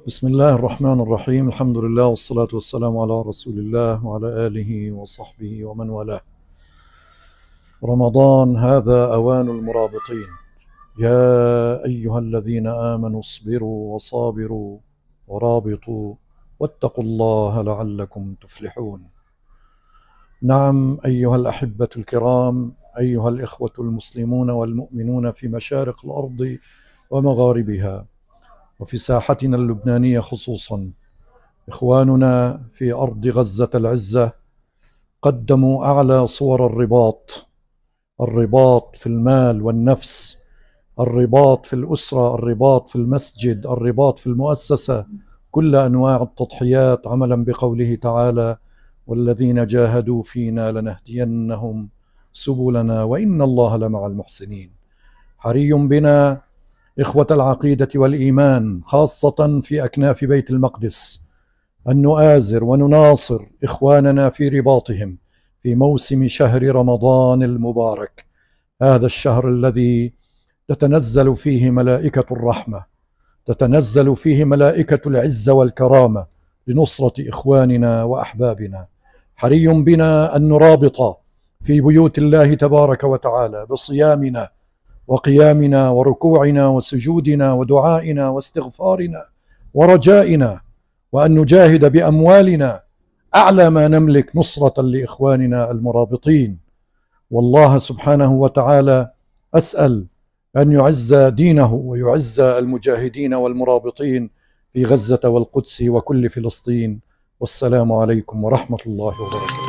بسم الله الرحمن الرحيم. الحمد لله والصلاة والسلام على رسول الله وعلى آله وصحبه ومن والاه. رمضان هذا أوان المرابطين. يا أيها الذين آمنوا اصبروا وصابروا ورابطوا واتقوا الله لعلكم تفلحون. نعم أيها الأحبة الكرام، أيها الإخوة المسلمون والمؤمنون في مشارق الأرض ومغاربها، وفي ساحتنا اللبنانية خصوصا، إخواننا في أرض غزة العزة قدموا أعلى صور الرباط في المال والنفس، الرباط في الأسرة، الرباط في المسجد، الرباط في المؤسسة، كل أنواع التضحيات عملا بقوله تعالى: والذين جاهدوا فينا لنهدينهم سبلنا وإن الله لمع المحسنين. حري بنا إخوة العقيدة والإيمان، خاصة في أكناف بيت المقدس، أن نؤازر ونناصر إخواننا في رباطهم في موسم شهر رمضان المبارك، هذا الشهر الذي تتنزل فيه ملائكة الرحمة، تتنزل فيه ملائكة العزة والكرامة لنصرة إخواننا وأحبابنا. حري بنا أن نرابط في بيوت الله تبارك وتعالى بصيامنا وقيامنا وركوعنا وسجودنا ودعائنا واستغفارنا ورجائنا، وأن نجاهد بأموالنا أعلى ما نملك نصرة لإخواننا المرابطين. والله سبحانه وتعالى أسأل أن يعز دينه ويعز المجاهدين والمرابطين في غزة والقدس وكل فلسطين. والسلام عليكم ورحمة الله وبركاته.